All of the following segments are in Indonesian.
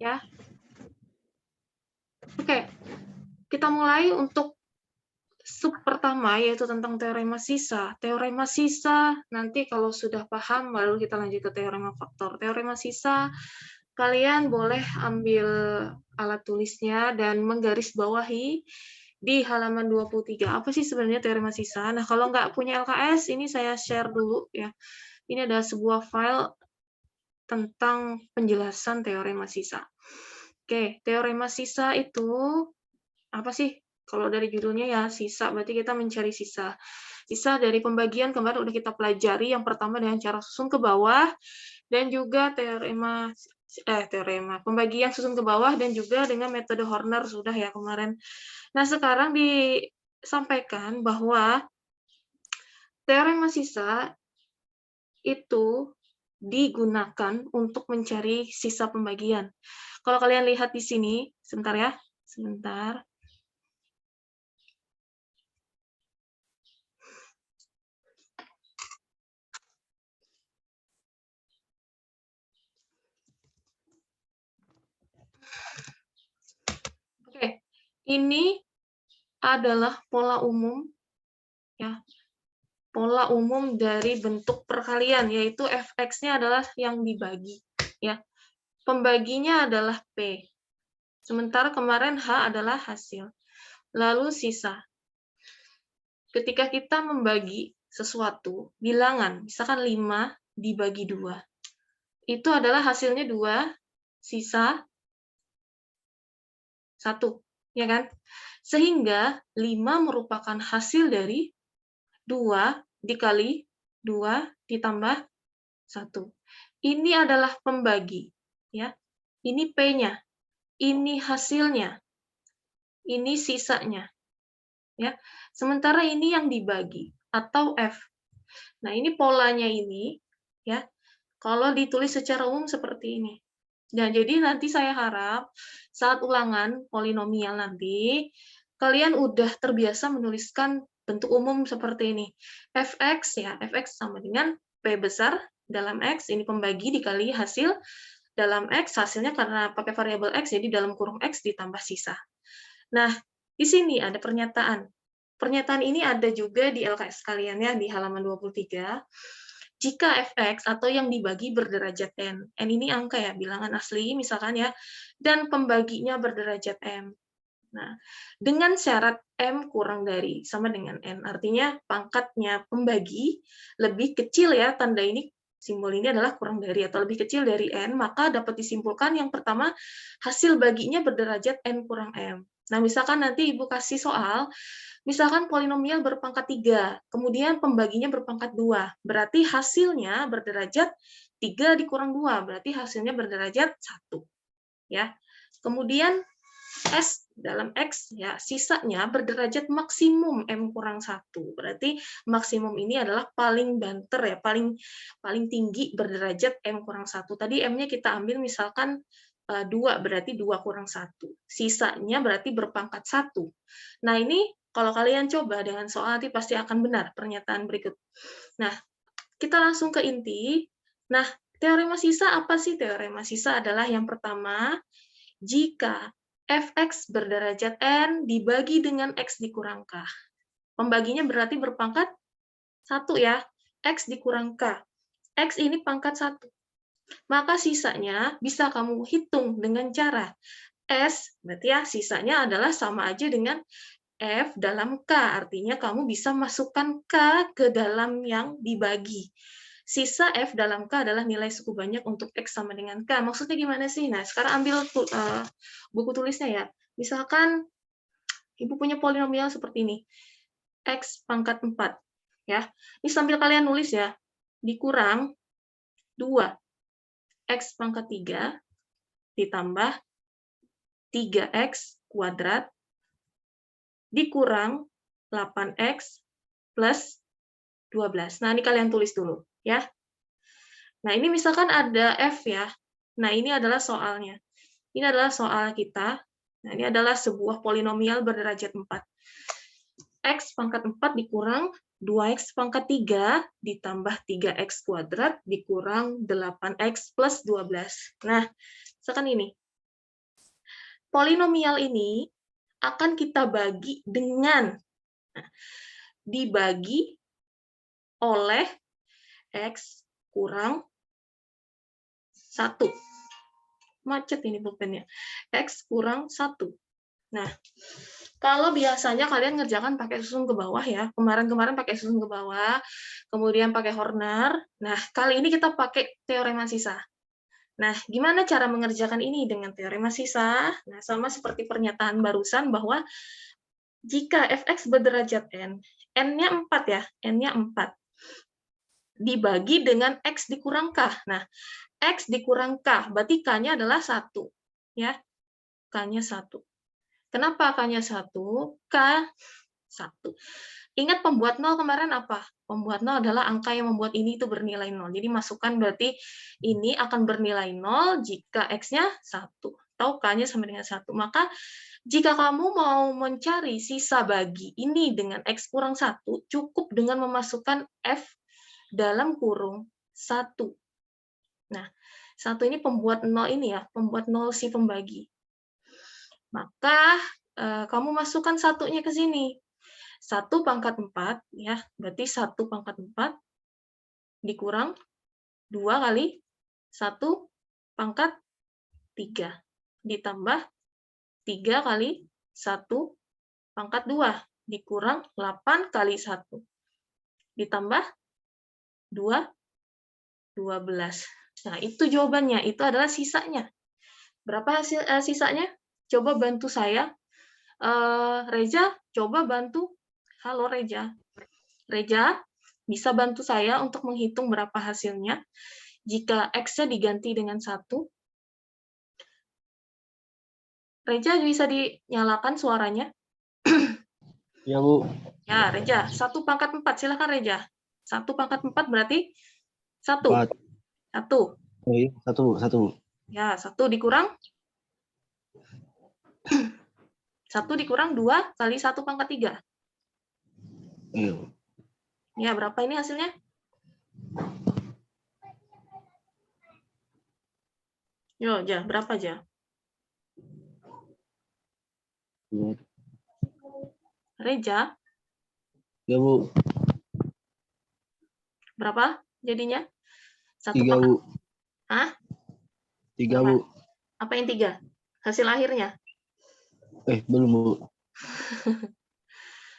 ya. Oke, kita mulai untuk sub pertama, yaitu tentang teorema sisa. Teorema sisa, nanti kalau sudah paham, baru kita lanjut ke teorema faktor. Teorema sisa, kalian boleh ambil alat tulisnya dan menggarisbawahi di halaman 23. Apa sih sebenarnya teorema sisa? Nah, kalau nggak punya LKS, ini saya share dulu ya. Ini ada sebuah file tentang penjelasan teorema sisa. Oke, teorema sisa itu apa sih? Kalau dari judulnya ya sisa, berarti kita mencari sisa. Sisa dari pembagian kemarin udah kita pelajari, yang pertama dengan cara susun ke bawah, dan juga teorema pembagian susun ke bawah, dan juga dengan metode Horner sudah ya kemarin. Nah, sekarang disampaikan bahwa teorema sisa itu digunakan untuk mencari sisa pembagian. Kalau kalian lihat di sini, sebentar ya, sebentar. Oke, ini adalah pola umum ya. Pola umum dari bentuk perkalian, yaitu fx-nya adalah yang dibagi ya. Pembaginya adalah P. Sementara kemarin H adalah hasil. Lalu sisa. Ketika kita membagi sesuatu, bilangan, misalkan 5 dibagi 2. Itu adalah hasilnya 2, sisa 1. Ya kan? Sehingga 5 merupakan hasil dari 2 dikali 2 ditambah 1. Ini adalah pembagi. Ya. Ini P-nya. Ini hasilnya. Ini sisanya. Ya. Sementara ini yang dibagi atau F. Nah, ini polanya ini ya. Kalau ditulis secara umum seperti ini. Nah, jadi nanti saya harap saat ulangan polinomial nanti kalian udah terbiasa menuliskan bentuk umum seperti ini. Fx ya, fx sama dengan P besar dalam X, ini pembagi dikali hasil dalam X, hasilnya karena pakai variabel X, jadi dalam kurung X ditambah sisa. Nah, di sini ada pernyataan. Pernyataan ini ada juga di LKS kalian ya, di halaman 23. Jika fx atau yang dibagi berderajat n ini angka ya, bilangan asli misalkan ya, dan pembaginya berderajat m. Nah, dengan syarat m kurang dari sama dengan n, artinya pangkatnya pembagi lebih kecil ya, tanda ini simbol ini adalah kurang dari atau lebih kecil dari n, maka dapat disimpulkan yang pertama hasil baginya berderajat n kurang m. Nah, misalkan nanti Ibu kasih soal, misalkan polinomial berpangkat 3, kemudian pembaginya berpangkat 2, berarti hasilnya berderajat 3 dikurang 2, berarti hasilnya berderajat 1. Ya. Kemudian S dalam X, ya sisanya berderajat maksimum M kurang 1. Berarti maksimum ini adalah paling banter, ya paling tinggi berderajat M kurang 1. Tadi M-nya kita ambil misalkan 2, berarti 2 kurang 1. Sisanya berarti berpangkat 1. Nah, ini kalau kalian coba dengan soal nanti pasti akan benar pernyataan berikut. Nah, kita langsung ke inti. Nah, teorema sisa apa sih? Teorema sisa adalah yang pertama, jika fx berderajat n dibagi dengan x dikurang k. Pembaginya berarti berpangkat 1 ya, x dikurang k. X ini pangkat 1. Maka sisanya bisa kamu hitung dengan cara S, berarti ya sisanya adalah sama aja dengan F dalam K, artinya kamu bisa masukkan K ke dalam yang dibagi. Sisa F dalam K adalah nilai suku banyak untuk X sama dengan K. Maksudnya gimana sih? Nah, sekarang ambil buku tulisnya ya. Misalkan Ibu punya polinomial seperti ini. X pangkat 4. Ya. Ini sambil kalian nulis ya. Dikurang 2. X pangkat 3 ditambah 3X kuadrat dikurang 8X plus 12. Nah, ini kalian tulis dulu, ya. Nah, ini misalkan ada F, ya. Nah, ini adalah soalnya. Ini adalah soal kita. Nah, ini adalah sebuah polinomial berderajat 4. X pangkat 4 dikurang 2X pangkat 3 ditambah 3X kuadrat dikurang 8X plus 12. Nah, misalkan ini. polinomial ini akan kita bagi dengan dibagi oleh X kurang 1. Macet ini pulpennya. X kurang 1. Nah, kalau biasanya kalian ngerjakan pakai susun ke bawah ya. Kemarin-kemarin pakai susun ke bawah, kemudian pakai Horner. Nah, kali ini kita pakai teorema sisa. Nah, gimana cara mengerjakan ini dengan teorema sisa? Nah, sama seperti pernyataan barusan bahwa jika fx berderajat n, n-nya 4 ya, n-nya 4. Dibagi dengan x dikurang k. Nah, x dikurang k, berarti k-nya adalah 1. Ya, k-nya 1. Kenapa k-nya 1? K 1. Ingat pembuat 0 kemarin apa? Pembuat 0 adalah angka yang membuat ini itu bernilai 0. Jadi masukkan berarti ini akan bernilai 0 jika x-nya 1. Atau k-nya sama dengan 1. Maka jika kamu mau mencari sisa bagi ini dengan x kurang 1, cukup dengan memasukkan f dalam kurung 1. Nah, 1 ini pembuat 0 ini ya, pembuat 0 si pembagi. Maka kamu masukkan satunya ke sini. 1 pangkat 4, ya, berarti 1 pangkat 4 dikurang 2 kali 1 pangkat 3. Ditambah 3 kali 1 pangkat 2. Dikurang 8 kali 1. Ditambah 2, 12. Nah, itu jawabannya. Itu adalah sisanya. Berapa hasil sisanya? Coba bantu saya. Reza, coba bantu. Halo, Reza. Reza, bisa bantu saya untuk menghitung berapa hasilnya jika X-nya diganti dengan 1? Reza, bisa dinyalakan suaranya? Ya, Bu. Ya, Reza. 1 pangkat 4. Silakan, Reza. 1 pangkat 4 berarti 1. 4. 1. Oh, iya, 1. Ya, 1 dikurang 1 dikurang 2 kali 1 pangkat 3. Iya. Ya, berapa ini hasilnya? Yo, Ja, berapa, Ja? Iya. Reza, Ya, Bu. berapa jadinya? 1 3, pangkat. Bu. Hah? 3, Berapa? Bu. Apa yang 3? Hasil akhirnya? Belum, Bu.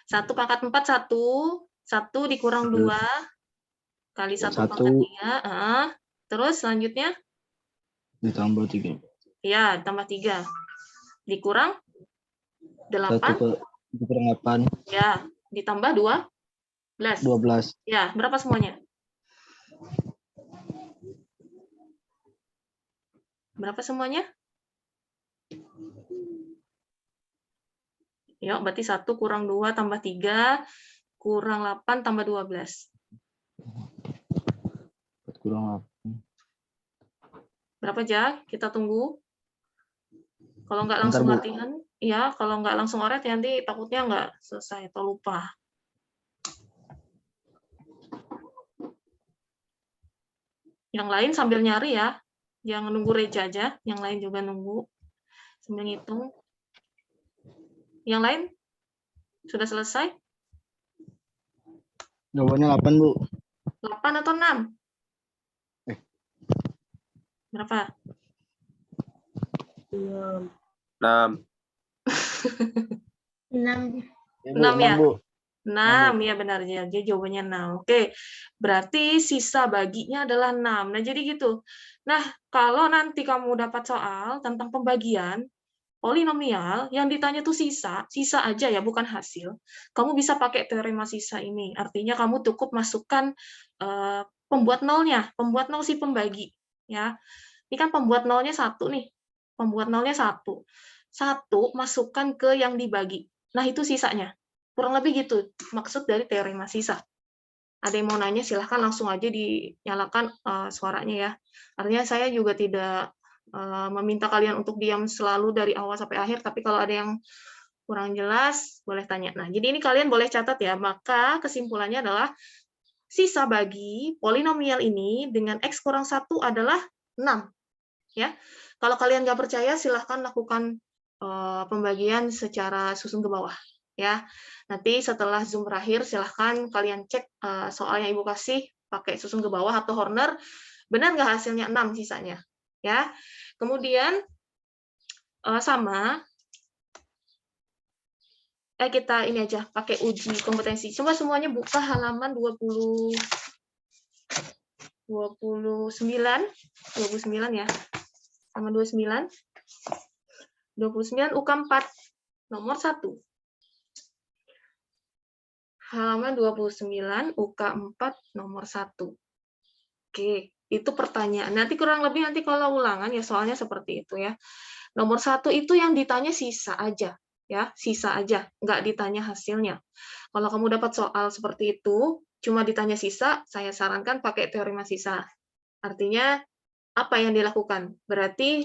1 pangkat 4, 1. 1 dikurang 2 kali 1 pangkat 3. Terus selanjutnya? Ditambah 3. Ya, tambah 3. Dikurang 8. 1 dikurang 8. Ya, ditambah 12. 12. Ya, berapa semuanya? Berapa semuanya? Yuk, berarti 1 kurang 2 tambah 3, kurang 8 tambah 12. 4 kurang 8. Berapa, Ja? Kita tunggu. Kalau nggak Bentar, langsung Bu. latihan, ya, kalau nggak langsung oret, nanti takutnya nggak selesai atau lupa. Yang lain sambil nyari ya. Jangan nunggu Reja aja, yang lain juga nunggu. Sambil ngitung. Yang lain? Sudah selesai? Jawabannya 8, Bu. 8 atau 6? Berapa? 6. 6, 6 ya? Bu. 6, ya benar ya. Dia jawabannya 6. Oke. Berarti sisa baginya adalah 6. Nah, jadi gitu. Nah, kalau nanti kamu dapat soal tentang pembagian polinomial yang ditanya tuh sisa aja ya, bukan hasil. Kamu bisa pakai teorema sisa ini. Artinya kamu cukup masukkan pembuat nolnya, pembuat nol si pembagi, ya. Ini kan pembuat nolnya 1 nih. Pembuat nolnya 1. 1 masukkan ke yang dibagi. Nah, itu sisanya. Kurang lebih gitu maksud dari teorema sisa. Ada yang mau nanya, silahkan langsung aja dinyalakan suaranya ya. Artinya saya juga tidak meminta kalian untuk diam selalu dari awal sampai akhir, tapi kalau ada yang kurang jelas, boleh tanya. Nah, jadi ini kalian boleh catat ya, maka kesimpulannya adalah sisa bagi polinomial ini dengan X kurang 1 adalah 6. Ya. Kalau kalian nggak percaya, silahkan lakukan pembagian secara susun ke bawah. Ya, nanti setelah Zoom berakhir, silahkan kalian cek soal yang Ibu kasih pakai susun ke bawah atau Horner, benar nggak hasilnya 6 sisanya. Ya, kemudian sama, kita ini aja pakai uji kompetensi. Coba semuanya buka halaman 29 ya. Halaman 29 UK 4 nomor 1. Halaman 29 UK 4 nomor 1. Oke, itu pertanyaan. Nanti kurang lebih nanti kalau ulangan ya soalnya seperti itu ya. Nomor 1 itu yang ditanya sisa aja. Ya, sisa aja, nggak ditanya hasilnya. Kalau kamu dapat soal seperti itu, cuma ditanya sisa, saya sarankan pakai teorema sisa. Artinya, apa yang dilakukan? Berarti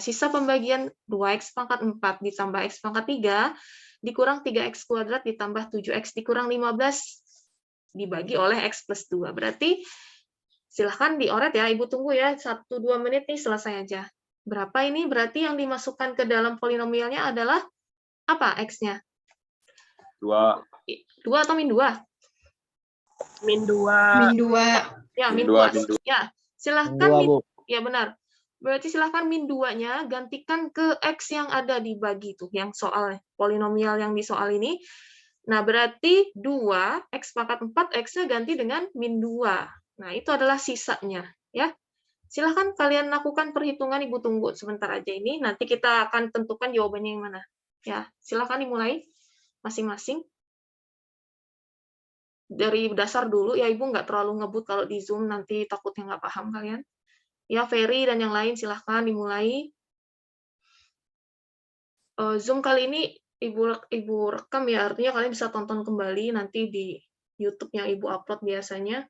sisa pembagian 2x pangkat 4 ditambah x pangkat 3, dikurang 3x kuadrat ditambah 7x dikurang 15, dibagi oleh x plus 2. Berarti, silahkan dioret ya, Ibu tunggu ya, 1-2 menit nih selesai aja. Berapa ini? Berarti yang dimasukkan ke dalam polinomialnya adalah apa X-nya? 2. 2 atau min 2? Min 2. Min 2. Ya, min Min 2. 2. Ya, silahkan Min 2, Bu. ya benar. Berarti silahkan min 2-nya gantikan ke X yang ada dibagi tuh, yang soal polinomial yang di soal ini. Nah, berarti 2, X pangkat 4, X-nya ganti dengan min 2. Nah, itu adalah sisanya. Ya. Silahkan kalian lakukan perhitungan, Ibu tunggu sebentar aja ini. Nanti kita akan tentukan jawabannya yang mana. Ya, silakan dimulai masing-masing. Dari dasar dulu ya, Ibu nggak terlalu ngebut kalau di Zoom nanti takutnya nggak paham kalian. Ya, Ferry dan yang lain silahkan dimulai. Zoom kali ini Ibu rekam ya, artinya kalian bisa tonton kembali nanti di YouTube yang Ibu upload biasanya.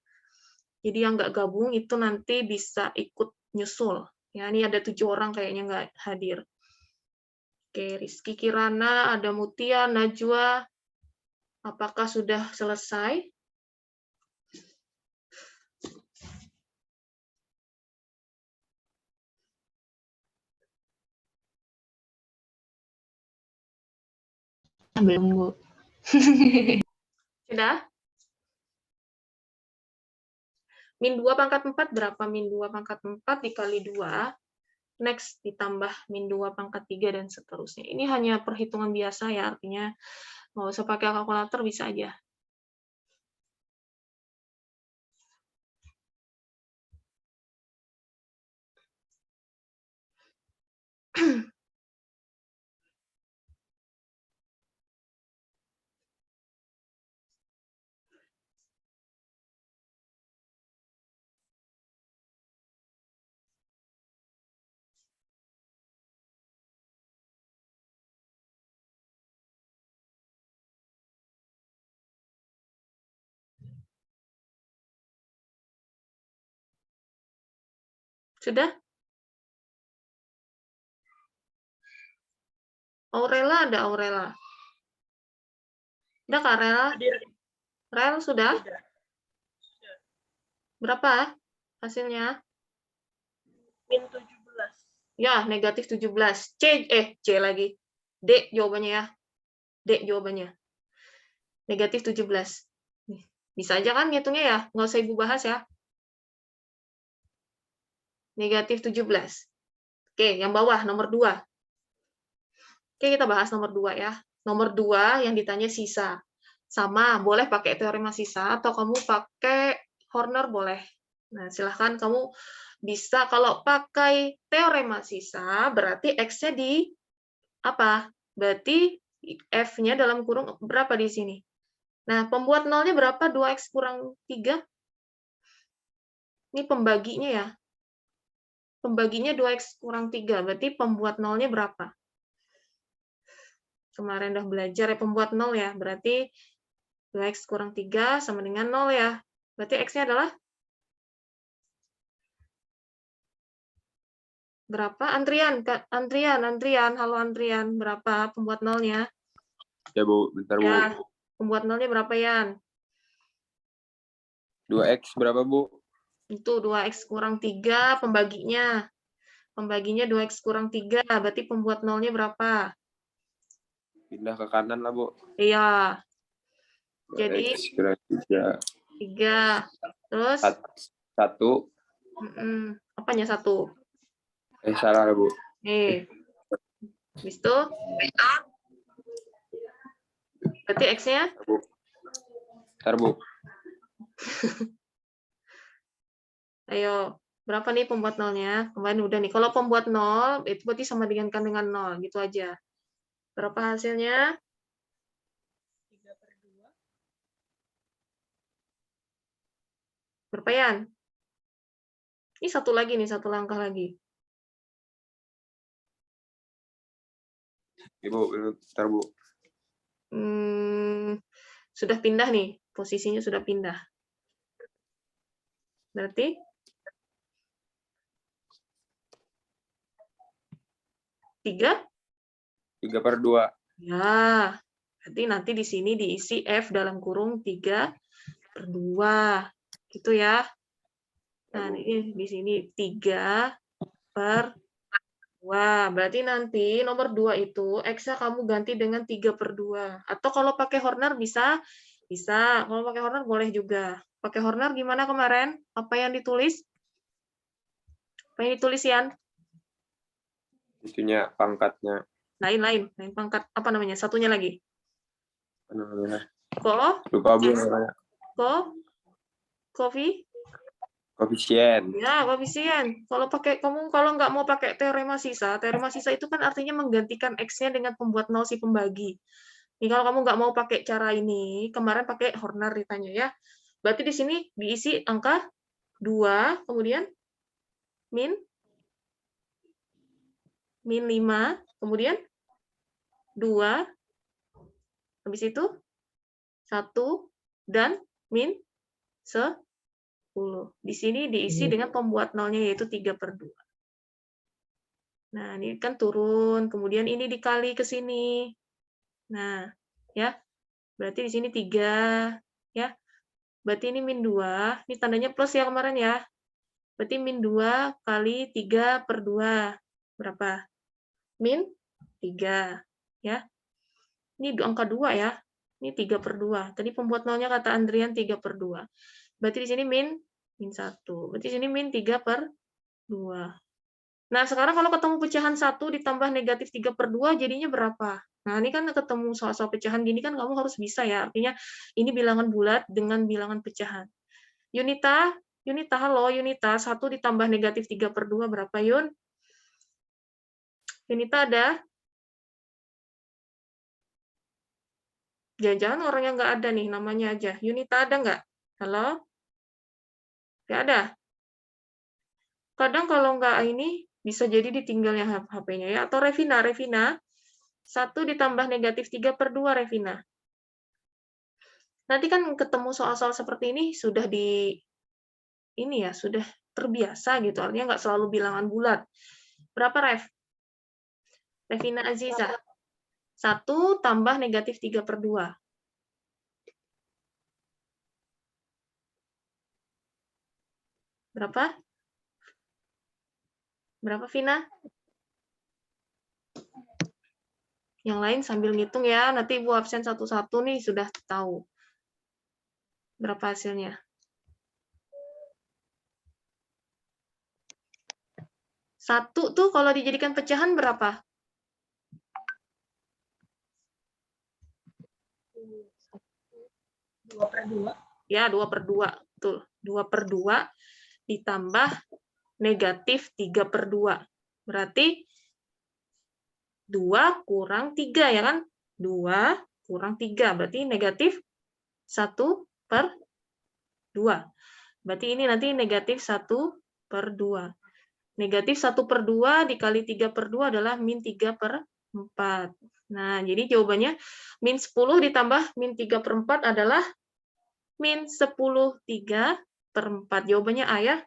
Jadi yang nggak gabung itu nanti bisa ikut nyusul. Ya, ini ada 7 orang kayaknya nggak hadir. Oke, Rizky Kirana, ada Mutia, Najwa. Apakah sudah selesai? Belum, Bu. Sudah? Min 2 pangkat 4 berapa? Min 2 pangkat 4 dikali 2. Next, ditambah min 2 pangkat 3 dan seterusnya. Ini hanya perhitungan biasa ya, artinya nggak usah pakai kalkulator, bisa aja. Sudah? Aurela ada Aurela. Udah Kak Rela? Hadir. Rel sudah? Sudah. Berapa hasilnya? Min 17. Ya, negatif 17. C lagi. D jawabannya ya. D jawabannya. Negatif 17. Bisa aja kan ngitungnya ya? Nggak usah Ibu bahas ya. Negatif 17. Oke, yang bawah, nomor 2. Oke, kita bahas nomor 2 ya. Nomor 2 yang ditanya sisa. Sama, boleh pakai teorema sisa, atau kamu pakai Horner boleh. Nah, silahkan kamu bisa, kalau pakai teorema sisa, berarti X-nya di apa? Berarti F-nya dalam kurung berapa di sini? Nah, pembuat nolnya berapa? 2X kurang 3? Ini pembaginya ya. Pembaginya 2X kurang 3, berarti pembuat nolnya berapa? Kemarin udah belajar ya, pembuat nol ya. Berarti 2X kurang 3 sama dengan 0 ya. Berarti X-nya adalah berapa? Antrian. Halo Antrian. Berapa pembuat nolnya? Ya, Bu. Bentar, Bu. Ya, pembuat nolnya berapa, Yan? 2X berapa, Bu? Itu 2X kurang 3 pembaginya. Pembaginya 2x kurang 3, berarti pembuat nolnya berapa? Pindah ke kanan lah, Bu. Iya, jadi X kurang 3. 3. Terus, 1. apanya 1? Salah lah, Bu. Habis itu, berarti X-nya? Ntar, Bu. Ayo, berapa nih pembuat nolnya? Kemarin udah nih. Kalau pembuat nol, itu berarti sama dengan 0. Gitu aja. Berapa hasilnya? 3/2. Berapa, Yan? Ini satu lagi nih, satu langkah lagi. Ibu, ntar, Bu. Sudah pindah nih. Posisinya sudah pindah. Berarti? 3? 3/2. Ya, berarti nanti di sini diisi F dalam kurung 3/2. Gitu ya. Nah, ini di sini 3/2. Berarti nanti nomor 2 itu X-nya kamu ganti dengan 3/2. Atau kalau pakai Horner bisa. Bisa. Kalau pakai Horner boleh juga. Pakai Horner gimana kemarin? Apa yang ditulis? Apa yang ditulis, Yan? Itunya pangkatnya. Lain pangkat. Apa namanya? Satunya lagi. Lupa, Bu. Namanya. Koefisien. Ya, koefisien. Kalau nggak mau pakai teorema sisa itu kan artinya menggantikan X-nya dengan pembuat nol si pembagi. Ini kalau kamu nggak mau pakai cara ini, kemarin pakai Horner ditanya ya. Berarti di sini diisi angka 2, kemudian min 5, kemudian 2, habis itu 1, dan min 10. Di sini diisi dengan pembuat nolnya yaitu 3/2. Nah, ini kan turun, kemudian ini dikali ke sini. Nah, ya. Berarti di sini 3, ya. Berarti ini min 2, ini tandanya plus ya kemarin ya. Berarti min 2 kali 3/2. Berapa? Min 3, ya. Ini angka 2 ya. Ini 3/2. Tadi pembuat nolnya kata Andrian 3/2. Berarti di sini min 1. Berarti di sini min 3/2. Nah, sekarang kalau ketemu pecahan 1 ditambah negatif 3/2, jadinya berapa? Nah, ini kan ketemu soal-soal pecahan gini kan kamu harus bisa ya. Artinya ini bilangan bulat dengan bilangan pecahan. Yunita, halo Yunita, 1 ditambah negatif 3/2 berapa, Yun? Yunita ada? Jangan-jangan orang yang nggak ada nih, namanya aja. Yunita ada nggak? Halo? Nggak ada? Kadang kalau nggak ini, bisa jadi ditinggalnya HP-nya ya. Atau Revina, 1 ditambah negatif 3/2, Revina. Nanti kan ketemu soal-soal seperti ini sudah sudah terbiasa gitu. Artinya nggak selalu bilangan bulat. Berapa, Rev? Revina Aziza. 1 tambah negatif 3/2. Berapa? Berapa, Vina? Yang lain sambil ngitung ya. Nanti Ibu absen satu-satu nih sudah tahu. Berapa hasilnya? 1 tuh kalau dijadikan pecahan berapa? 2/2. Ya, 2/2. Betul. 2/2 ditambah negatif 3/2. Berarti 2 kurang 3, ya kan? 2 kurang 3. Berarti negatif 1/2. Berarti ini nanti negatif 1/2. Negatif 1/2 dikali 3/2 adalah min 3/4. Nah, jadi jawabannya min 10 ditambah min 3/4 adalah min 10 3/4. Jawabannya A ya.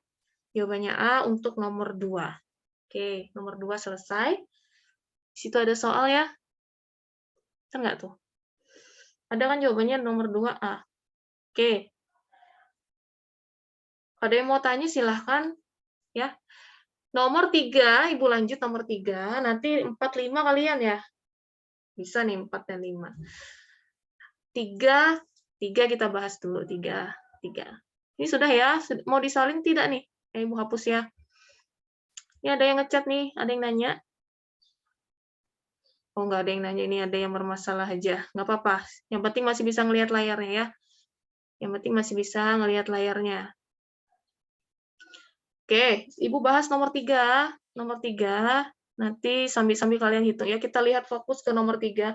Jawabannya A untuk nomor 2. Oke, nomor 2 selesai. Di situ ada soal ya. Betul nggak tuh? Ada kan jawabannya nomor 2A. Oke. Ada yang mau tanya silahkan. Ya. Nomor 3, Ibu lanjut nomor 3. Nanti 4, 5 kalian ya. Bisa nih 4 dan 5. 3 kita bahas dulu. 3. Ini sudah ya? Mau disalin tidak nih? Ibu hapus ya. Ini ada yang ngechat nih. Ada yang nanya? Oh, nggak ada yang nanya. Ini ada yang bermasalah aja. Nggak apa-apa. Yang penting masih bisa ngelihat layarnya ya. Yang penting masih bisa ngelihat layarnya. Oke, Ibu bahas nomor 3. Nomor 3, nanti sambil-sambil kalian hitung ya. Kita lihat fokus ke nomor 3.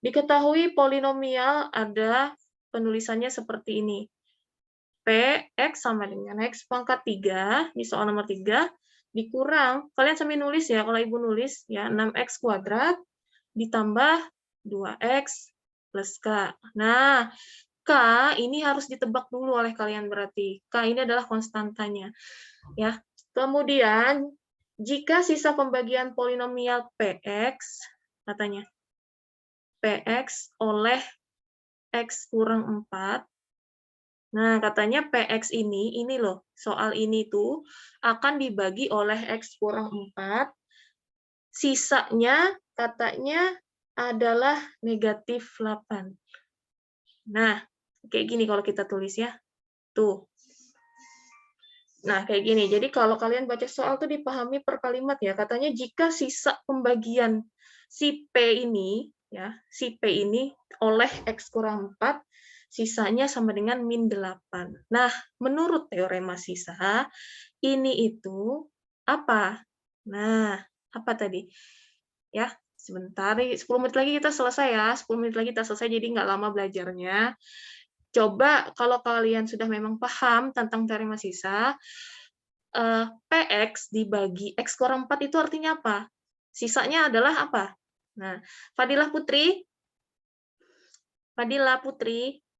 Diketahui polinomial ada penulisannya seperti ini. Px sama dengan x pangkat 3, di soal nomor 3, dikurang, kalian sambil nulis ya, kalau Ibu nulis, ya 6x kuadrat ditambah 2x plus k. Nah, k ini harus ditebak dulu oleh kalian berarti. K ini adalah konstantanya. Ya. Kemudian, jika sisa pembagian polinomial px, katanya, px oleh x kurang 4, nah, katanya PX ini loh, soal ini tuh akan dibagi oleh X kurang 4, sisanya katanya adalah negatif 8. Nah, kayak gini kalau kita tulis ya. Tuh. Nah, kayak gini. Jadi kalau kalian baca soal tuh dipahami per kalimat ya. Katanya jika sisa pembagian si P ini, ya, si P ini oleh X kurang 4, sisanya sama dengan min 8. Nah, menurut teorema sisa, ini itu apa? Nah, apa tadi? Ya, sebentar, 10 menit lagi kita selesai ya. 10 menit lagi kita selesai, jadi nggak lama belajarnya. Coba kalau kalian sudah memang paham tentang teorema sisa, PX dibagi X kurang 4 itu artinya apa? Sisanya adalah apa? Nah, Fadilah Putri,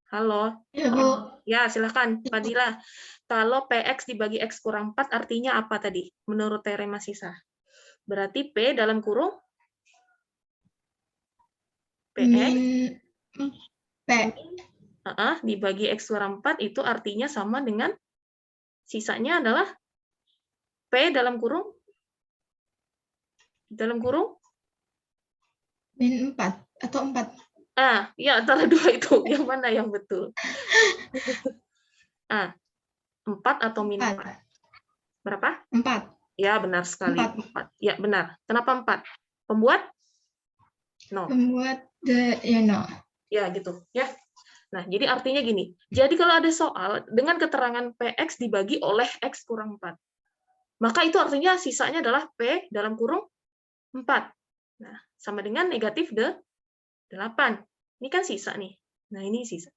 halo. Ya, Bu. Ya, silakan, Fadilah. Kalau PX dibagi X kurang 4 artinya apa tadi? Menurut teorema sisa. Berarti P dalam kurung PX Min P. dibagi X kurang 4 itu artinya sama dengan sisanya adalah P dalam kurung Min 4 atau 4. Ya antara dua itu. Yang mana yang betul? 4 atau min 4? Berapa? 4. Ya, benar sekali. 4. Ya, benar. Kenapa 4? Pembuat? No. Membuat no. Ya, gitu. Ya. Nah, jadi artinya gini. Jadi kalau ada soal dengan keterangan PX dibagi oleh X kurang 4, maka itu artinya sisanya adalah P dalam kurung 4. Nah, sama dengan negatif 8. Ini kan sisa nih. Nah, ini sisa.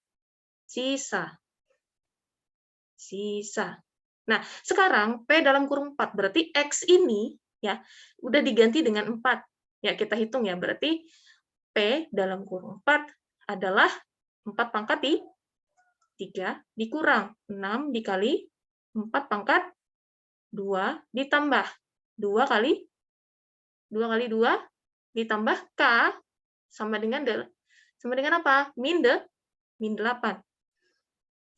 Nah, sekarang P dalam kurung 4, berarti X ini ya udah diganti dengan 4. Ya, kita hitung ya, berarti P dalam kurung 4 adalah 4 pangkat 3 dikurang 6 dikali 4 pangkat 2 ditambah 2 kali 2 ditambah K sama dengan apa? Min 8.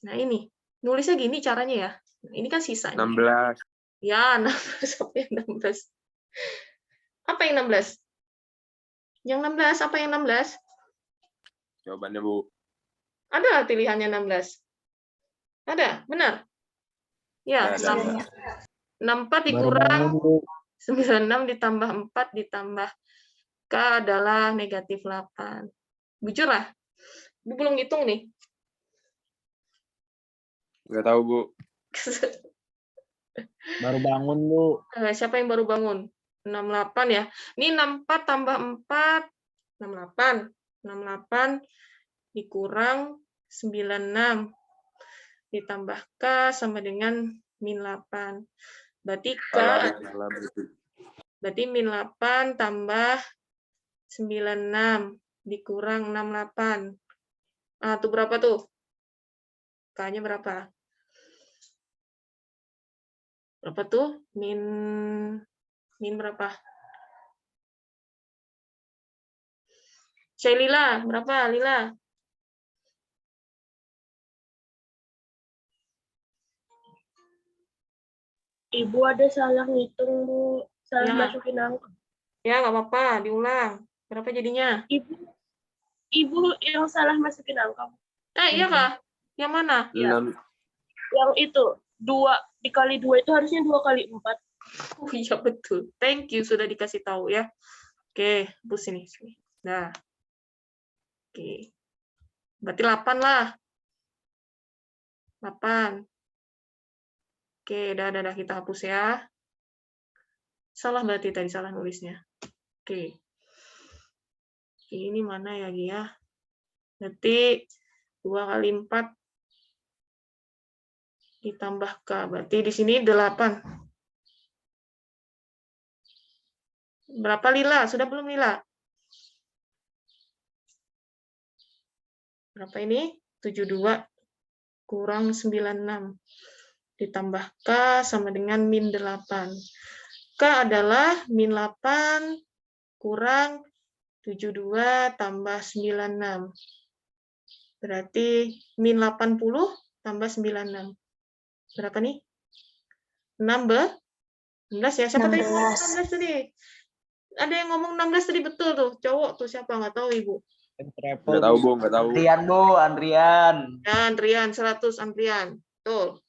Nah, ini. Nulisnya gini caranya ya. Ini kan sisanya. 16. Ya, 16. Apa yang 16? Apa yang 16? Yang 16, apa yang 16? Jawabannya, Bu. Ada pilihannya 16. Ada, benar? Ya, Ada. 64 dikurang 96 ditambah 4 ditambah K adalah negatif 8. Bujur lah. Bu belum ngitung nih. Nggak tahu, Bu. Baru bangun, Bu. Siapa yang baru bangun? 68 ya. Ini 64 tambah 4, 68. 68 dikurang 96 ditambah K sama dengan min 8. Berarti K, berarti min 8 tambah 96 dikurang 68. Itu berapa tuh? K-nya berapa? Berapa tuh? Min berapa? Lila, berapa? Lila? Ibu ada salah ngitung, Bu. Salah Ya. masukin angka. Ya, nggak apa-apa, diulang. Berapa jadinya? Ibu yang salah masukin angka. Bu. Iya kah? Yang mana? Ya. 6. Yang itu 2 dikali 2 itu harusnya 2 kali 4. Oh iya betul. Thank you sudah dikasih tahu ya. Oke, hapus sini. Nah. Oke. Berarti 8 lah. 8. Oke, dah kita hapus ya. Salah berarti tadi salah nulisnya. Oke. Ini mana ya, Gia? Berarti 2 kali 4 ditambah K. Berarti di sini 8. Berapa Lila? Sudah belum Lila? Berapa ini? 72 kurang 96. Ditambah K sama dengan min 8. K adalah min 8 kurang 72 tambah 96. Berarti min 80 tambah 96. Berapa nih? 16 ya? Siapa tadi ngomong 16 tadi? Ada yang ngomong 16 tadi betul tuh. Cowok tuh siapa? Nggak tahu Ibu. Nggak tahu, Bu. Nggak tahu. Andrian, Bu. Andrian. Ya, Andrian, 100 Andrian. Betul.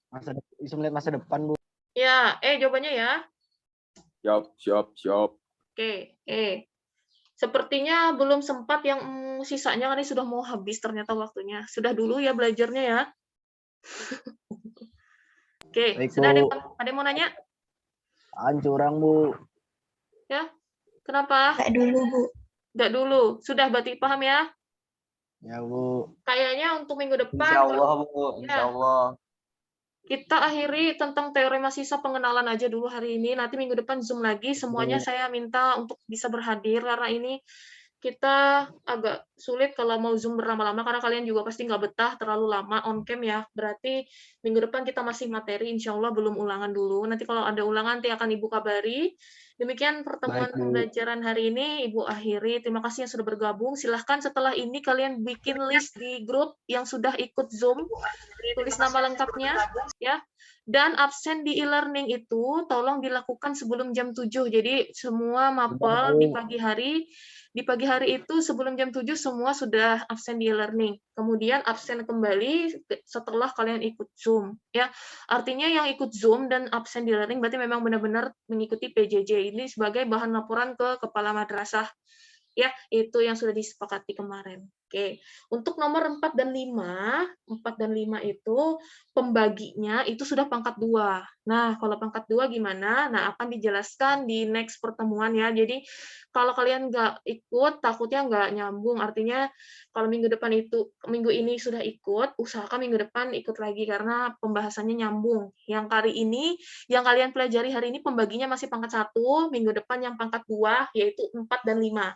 Bisa melihat masa depan, Bu. Ya, jawabannya ya. Siap. Oke, sepertinya belum sempat yang sisanya kan ini sudah mau habis ternyata waktunya. Sudah dulu ya belajarnya ya. Oke, Baik, sudah Bu. ada yang mau nanya? Curang, Bu. Ya, kenapa? Kayak dulu, Bu. Enggak dulu. Sudah berarti paham ya? Ya, Bu. Kayaknya untuk minggu depan Insya Allah, Bu. Insya Allah. kita akhiri tentang teorema sisa pengenalan aja dulu hari ini. Nanti minggu depan Zoom lagi. Semuanya saya minta untuk bisa berhadir karena ini kita agak sulit kalau mau Zoom berlama-lama karena kalian juga pasti nggak betah terlalu lama on cam ya. Berarti minggu depan kita masih materi, insya Allah belum ulangan dulu. Nanti kalau ada ulangan nanti akan Ibu kabari. Demikian pertemuan Baik, Bu. pembelajaran hari ini, Ibu akhiri. Terima kasih yang sudah bergabung. Silahkan setelah ini kalian bikin list di grup yang sudah ikut Zoom. Tulis nama lengkapnya, ya. Dan absen di e-learning itu tolong dilakukan sebelum jam 7. Jadi semua mapel di pagi hari itu sebelum jam 7 semua sudah absen di e-learning. Kemudian absen kembali setelah kalian ikut Zoom, ya. Artinya yang ikut Zoom dan absen di e-learning berarti memang benar-benar mengikuti PJJ ini sebagai bahan laporan ke kepala madrasah. Ya, itu yang sudah disepakati kemarin. Oke. Untuk nomor 4 dan 5 itu pembaginya itu sudah pangkat 2. Nah, kalau pangkat 2 gimana? Nah, akan dijelaskan di next pertemuan ya. Jadi, kalau kalian nggak ikut, takutnya nggak nyambung. Artinya, kalau minggu ini sudah ikut, usahakan minggu depan ikut lagi karena pembahasannya nyambung. Yang kalian pelajari hari ini pembaginya masih pangkat 1, minggu depan yang pangkat 2, yaitu 4 dan 5.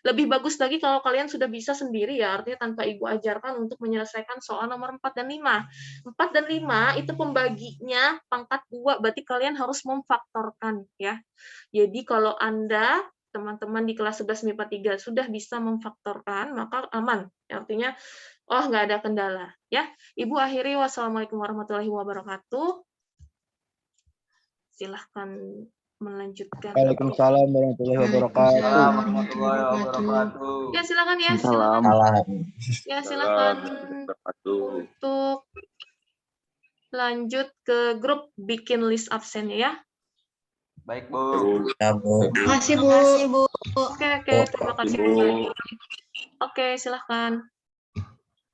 Lebih bagus lagi kalau kalian sudah bisa sendiri ya, artinya tanpa Ibu ajarkan untuk menyelesaikan soal nomor 4 dan 5. 4 dan 5 itu pembaginya pangkat 2, berarti kalian harus memfaktorkan ya. Jadi kalau Anda teman-teman di kelas 11 MIPA 3 sudah bisa memfaktorkan, maka aman. Artinya, nggak ada kendala. Ya, Ibu akhiri. Wassalamualaikum warahmatullahi wabarakatuh. Silahkan melanjutkan. Waalaikumsalam warahmatullahi wabarakatuh. Waalaikumsalam warahmatullahi wabarakatuh. Ya, silakan ya. Salam. Ya, silakan Wabarakatuh. untuk lanjut ke grup bikin list absennya ya. Baik, Bu. Terima kasih, Bu. Oke, terima kasih. Oke, silahkan.